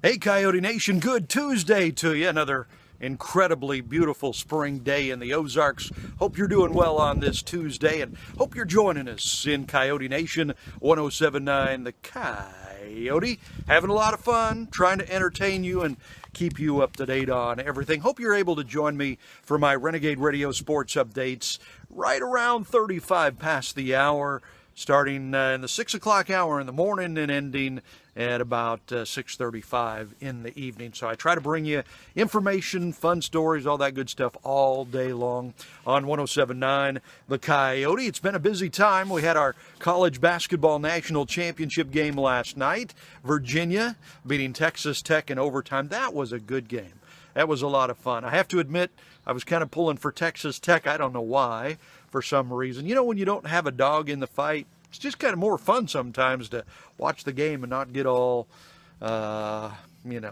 Hey, Coyote Nation, good Tuesday to you. Another incredibly beautiful spring day in the Ozarks. Hope you're doing well on this Tuesday, and hope you're joining us in Coyote Nation 107.9 The Coyote. Having a lot of fun, trying to entertain you and keep you up to date on everything. Hope you're able to join me for my Renegade Radio sports updates right around 35 past the hour, starting in the 6 o'clock hour in the morning and ending at about 6:35 in the evening. So I try to bring you information, fun stories, all that good stuff all day long on 107.9 The Coyote. It's been a busy time. We had our college basketball national championship game last night. Virginia beating Texas Tech in overtime. That was a good game. That was a lot of fun. I have to admit, I was kind of pulling for Texas Tech. I don't know why, for some reason. You know, when you don't have a dog in the fight, it's just kind of more fun sometimes to watch the game and not get all,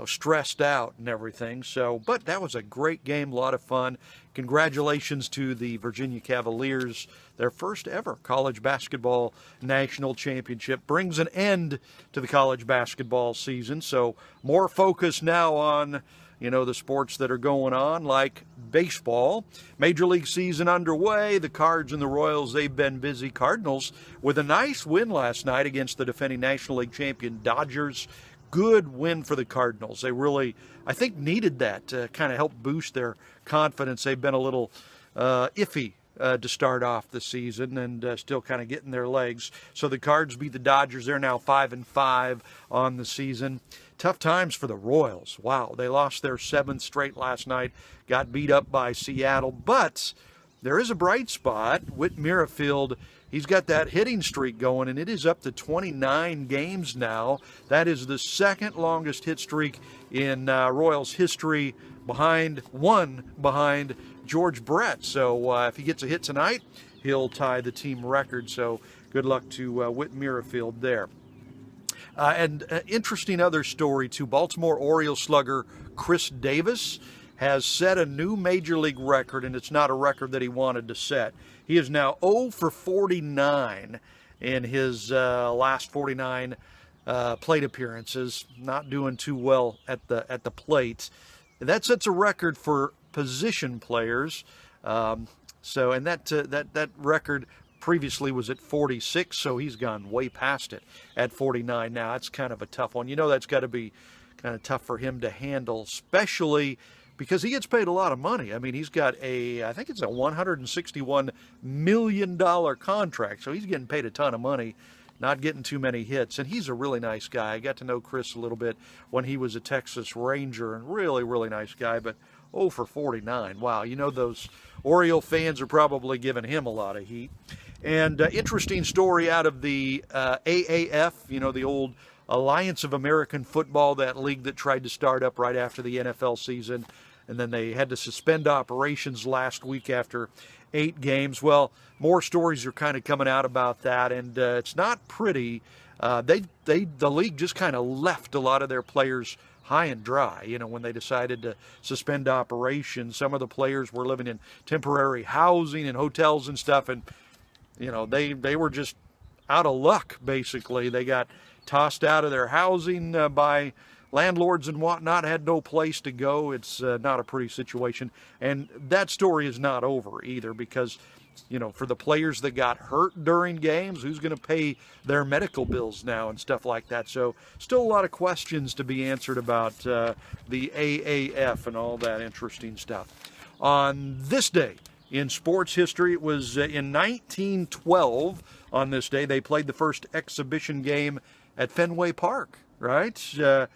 stressed out and everything. So, but that was a great game, a lot of fun. Congratulations to the Virginia Cavaliers. Their first ever college basketball national championship brings an end to the college basketball season. So more focus now on the sports that are going on, like baseball. Major League season underway. The Cards and the Royals, they've been busy. Cardinals with a nice win last night against the defending National League champion Dodgers. Good win for the Cardinals. They really, I think, needed that to kind of help boost their confidence. They've been a little iffy to start off the season and still kind of getting their legs. So the Cards beat the Dodgers. They're now 5-5 on the season. Tough times for the Royals. Wow, they lost their 7th straight last night, got beat up by Seattle, but there is a bright spot. Whit Merrifield, he's got that hitting streak going, and it is up to 29 games now. That is the second longest hit streak in Royals history, behind George Brett. So if he gets a hit tonight, he'll tie the team record. So good luck to Whit Merrifield there. And interesting other story, too. Baltimore Orioles slugger Chris Davis has set a new major league record, and it's not a record that he wanted to set. He is now 0 for 49 in his last 49 plate appearances. Not doing too well at the plate. That sets a record for position players. That record previously was at 46, so he's gone way past it at 49 now. That's kind of a tough one. That's got to be kind of tough for him to handle, especially because he gets paid a lot of money. I mean, he's got I think it's a $161 million contract, so he's getting paid a ton of money, not getting too many hits. And he's a really nice guy. I got to know Chris a little bit when he was a Texas Ranger, and really, really nice guy, but 0 for 49. Wow, those Oriole fans are probably giving him a lot of heat. And interesting story out of the AAF, the old Alliance of American Football, that league that tried to start up right after the NFL season. And then they had to suspend operations last week after 8 games. Well, more stories are kind of coming out about that, and it's not pretty. The league just kind of left a lot of their players high and dry, when they decided to suspend operations. Some of the players were living in temporary housing and hotels and stuff, and they were just out of luck, basically. They got tossed out of their housing by landlords and whatnot, had no place to go. It's not a pretty situation. And that story is not over either, because for the players that got hurt during games, who's going to pay their medical bills now and stuff like that? So still a lot of questions to be answered about the AAF and all that interesting stuff. On this day in sports history, it was in 1912 on this day, they played the first exhibition game at Fenway Park, right? The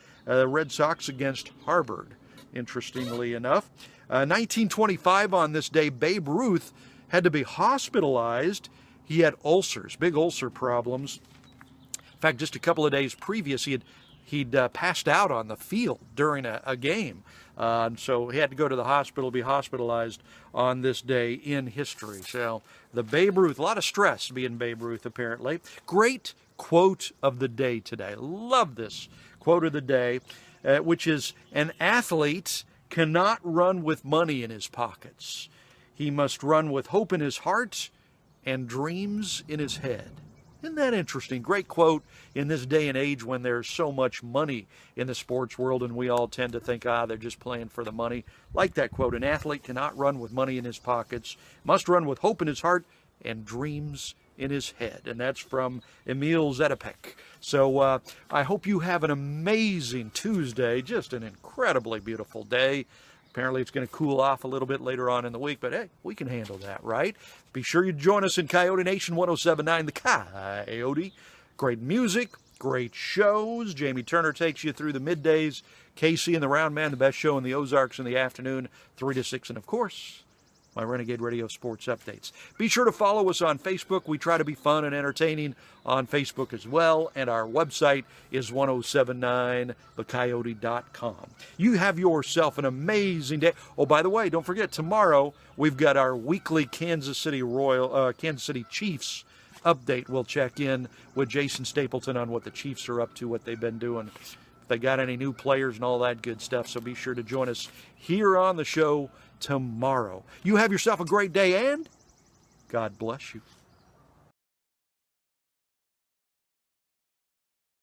Red Sox against Harvard, interestingly enough. 1925 on this day, Babe Ruth had to be hospitalized. He had ulcers, big ulcer problems. In fact, just a couple of days previous, he'd passed out on the field during a game. So he had to go to the hospital, be hospitalized on this day in history. So the Babe Ruth, a lot of stress being Babe Ruth, apparently. Great quote of the day today. Love this quote of the day, which is, "An athlete cannot run with money in his pockets. He must run with hope in his heart and dreams in his head." Isn't that interesting? Great quote in this day and age when there's so much money in the sports world and we all tend to think, they're just playing for the money. Like that quote, an athlete cannot run with money in his pockets, must run with hope in his heart and dreams in his head. And that's from Emil Zetopek. So I hope you have an amazing Tuesday, just an incredibly beautiful day. Apparently it's going to cool off a little bit later on in the week, but hey, we can handle that, right? Be sure you join us in Coyote Nation 107.9 The Coyote. Great music, great shows. Jamie Turner takes you through the middays. Casey and the Round Man, the best show in the Ozarks in the afternoon, 3 to 6. And of course, my Renegade Radio Sports Updates. Be sure to follow us on Facebook. We try to be fun and entertaining on Facebook as well. And our website is 1079thecoyote.com. You have yourself an amazing day. Oh, by the way, don't forget, tomorrow we've got our weekly Kansas City Chiefs update. We'll check in with Jason Stapleton on what the Chiefs are up to, what they've been doing, if they got any new players and all that good stuff. So be sure to join us here on the show tomorrow. You have yourself a great day, and God bless you.